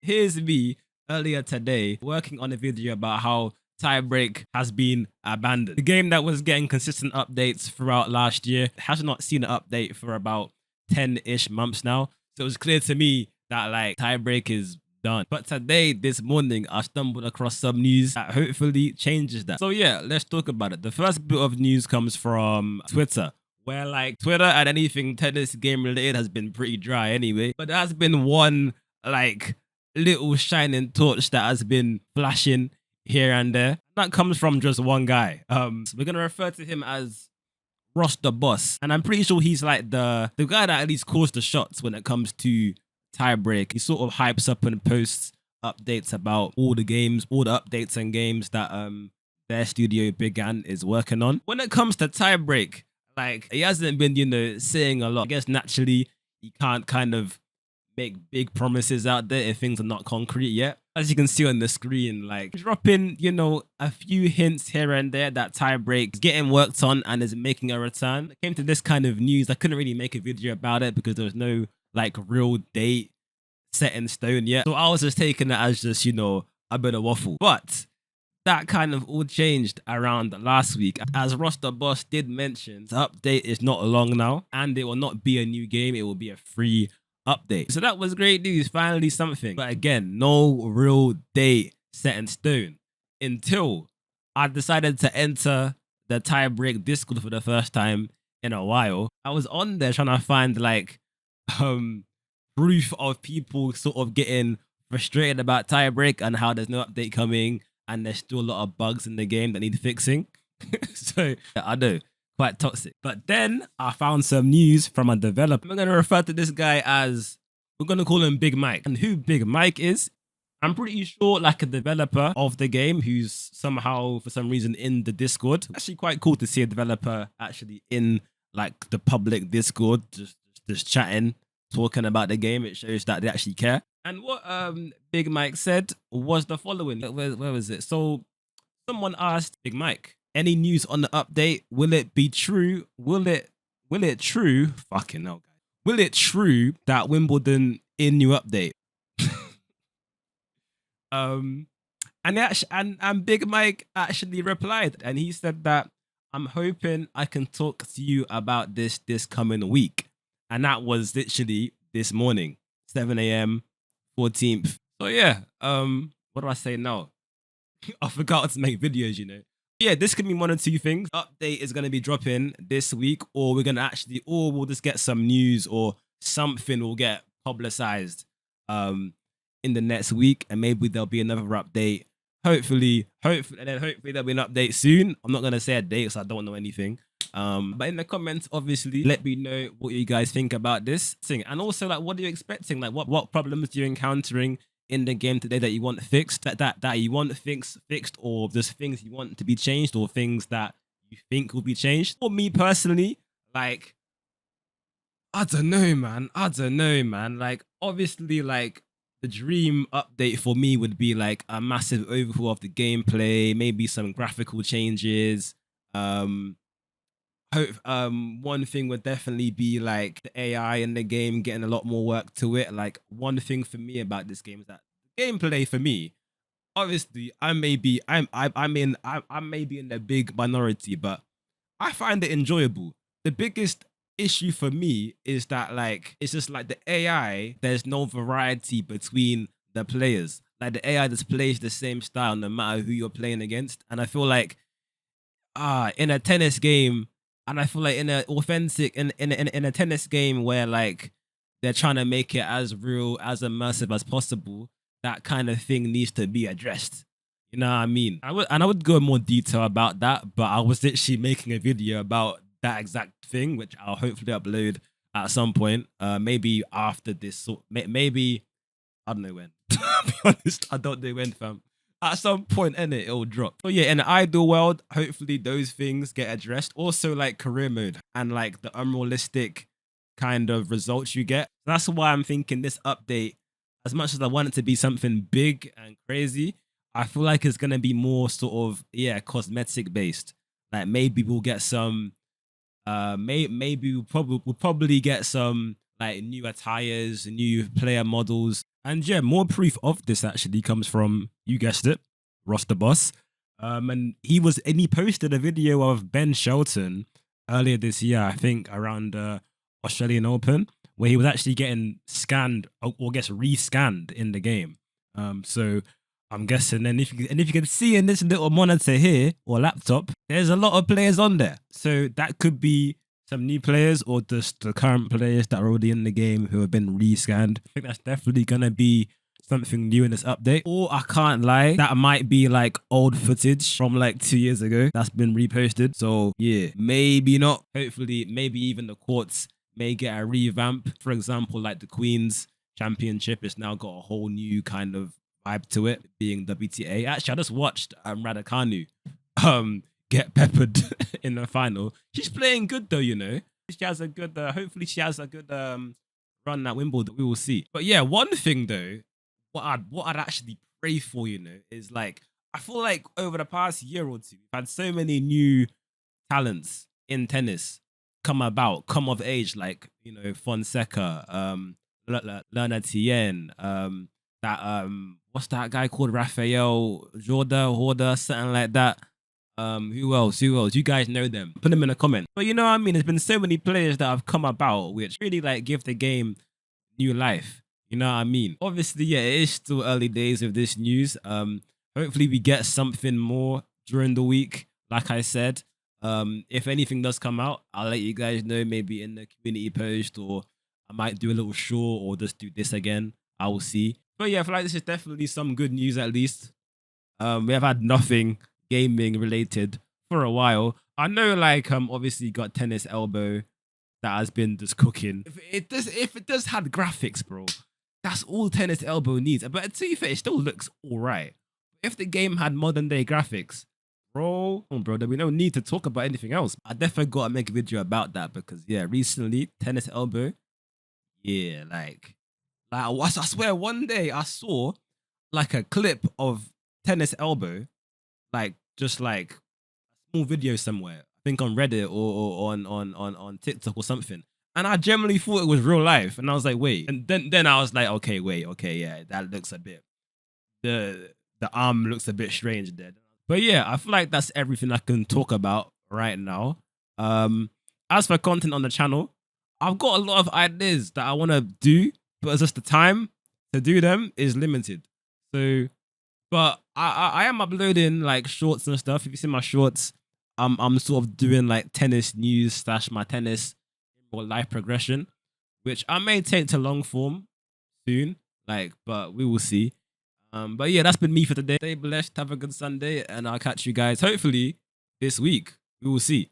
here's me earlier today working on a video about how TIEBREAK has been abandoned. The game that was getting consistent updates throughout last year has not seen an update for about 10-ish months now. So it was clear to me that like TIEBREAK is done. But today, this morning, I stumbled across some news that hopefully changes that. So yeah, let's talk about it. The first bit of news comes from Twitter, where like Twitter and anything tennis game related has been pretty dry anyway. But there has been one like little shining torch that has been flashing here and there. That comes from just one guy. So we're gonna refer to him as Ross the Boss, and I'm pretty sure he's like the guy that at least calls the shots when it comes to TIEBREAK. He sort of hypes up and posts updates about all the games, all the updates and games that their studio Began is working on. When it comes to TIEBREAK, like he hasn't been, you know, saying a lot. I guess naturally he can't kind of make big promises out there if things are not concrete yet. As you can see on the screen, like dropping, you know, a few hints here and there that TIEBREAK is getting worked on and is making a return. I came to this kind of news. I couldn't really make a video about it because there was no like real date set in stone yet. So I was just taking it as just, you know, a bit of waffle. But that kind of all changed around last week. As Ross the Boss did mention, the update is not long now and it will not be a new game. It will be a free update. So that was great news. Finally something. But again, no real date set in stone until I decided to enter the TIEBREAK Discord for the first time in a while. I was on there trying to find like proof of people sort of getting frustrated about TIEBREAK and how there's no update coming and there's still a lot of bugs in the game that need fixing. So I know, quite toxic. But then I found some news from a developer. I'm gonna refer to this guy as, we're gonna call him Big Mike. And who Big Mike is, I'm pretty sure like a developer of the game who's somehow for some reason in the Discord. Actually quite cool to see a developer actually in like the public Discord, just chatting, talking about the game. It shows that they actually care. And what Big Mike said was the following. Where was it? So someone asked Big Mike, any news on the update? Will it be true? Will it true? Fucking hell, guys. Will it true that Wimbledon in new update? And Big Mike actually replied, and he said that I'm hoping I can talk to you about this coming week. And that was literally this morning, 7 a.m. 14th. So yeah, what do I say now? I forgot to make videos, you know. Yeah, this could be one of two things. Update is gonna be dropping this week, or we're gonna actually, or we'll just get some news or something will get publicized in the next week, and maybe there'll be another update. Hopefully there'll be an update soon. I'm not gonna say a date, so I don't know anything. But in the comments, obviously, let me know what you guys think about this thing, and also like, what are you expecting? Like, what problems are you encountering in the game today that you want fixed, that you want fixed, or just things you want to be changed, or things that you think will be changed? For me personally, like, I don't know, man. Like, obviously, like, the dream update for me would be like a massive overhaul of the gameplay, maybe some graphical changes. One thing would definitely be like the AI in the game getting a lot more work to it. Like, one thing for me about this game is that the gameplay for me, obviously, I may be in the big minority, but I find it enjoyable. The biggest issue for me is that like it's just like the AI, there's no variety between the players. Like the AI just plays the same style no matter who you're playing against. And I feel like in a tennis game, and I feel like in a authentic in a tennis game where like they're trying to make it as real, as immersive as possible, that kind of thing needs to be addressed. You know what I mean? I would go in more detail about that, but I was literally making a video about that exact thing, which I'll hopefully upload at some point. Maybe after this, maybe I don't know when. To be honest, I don't know when, fam. At some point, it'll drop. So yeah, in the ideal world, hopefully those things get addressed. Also, like career mode and like the unrealistic kind of results you get. That's why I'm thinking this update, as much as I want it to be something big and crazy, I feel like it's gonna be more sort of cosmetic based. Like maybe we'll get some, maybe we'll probably get some like new attires, new player models, And yeah, more proof of this actually comes from, you guessed it, Ross the Boss. And he posted a video of Ben Shelton earlier this year, I think around the Australian Open, where he was actually getting scanned or gets re-scanned in the game. So I'm guessing, and if you can see in this little monitor here or laptop, there's a lot of players on there. So that could be some new players or just the current players that are already in the game who have been re-scanned. I think that's definitely gonna be something new in this update. Or I can't lie, that might be like old footage from like 2 years ago that's been reposted. So yeah, maybe not. Hopefully, maybe even the courts may get a revamp. For example, like the Queen's Championship has now got a whole new kind of vibe to it, being WTA. Actually, I just watched Raducanu get peppered in the final. She's playing good though, you know. She has a good. Hopefully, she has a good run at Wimbledon. We will see. But yeah, one thing though, what I'd actually pray for, you know, is like I feel like over the past year or two, we've had so many new talents in tennis come of age, like you know Fonseca, Lerner Tien, that what's that guy called, Rafael Horda, something like that. Who else? You guys know them? Put them in a comment. But you know what I mean? There's been so many players that have come about, which really like give the game new life. You know what I mean? Obviously, yeah, it is still early days of this news. Hopefully we get something more during the week. Like I said, if anything does come out, I'll let you guys know, maybe in the community post, or I might do a little short or just do this again. I will see. But yeah, I feel like this is definitely some good news at least. We have had nothing gaming related for a while. I know, like, obviously got Tennis Elbow that has been just cooking. If it does have graphics, bro, that's all Tennis Elbow needs. But to be fair, it still looks alright. If the game had modern day graphics, bro, then we don't need to talk about anything else. I definitely gotta make a video about that because yeah, recently Tennis Elbow, yeah, I swear one day I saw like a clip of Tennis Elbow, like just like a small video somewhere. I think on Reddit or on TikTok or something. And I generally thought it was real life. And I was like, wait. And then I was like, okay, wait, okay, yeah, that looks a bit, the arm looks a bit strange there. But yeah, I feel like that's everything I can talk about right now. As for content on the channel, I've got a lot of ideas that I want to do, but it's just the time to do them is limited. So, but I am uploading like shorts and stuff. If you see my shorts, I'm sort of doing like tennis news / my tennis or life progression, which I may take to long form soon. Like, but we will see. But yeah, that's been me for today. Stay blessed, have a good Sunday, and I'll catch you guys hopefully this week. We will see.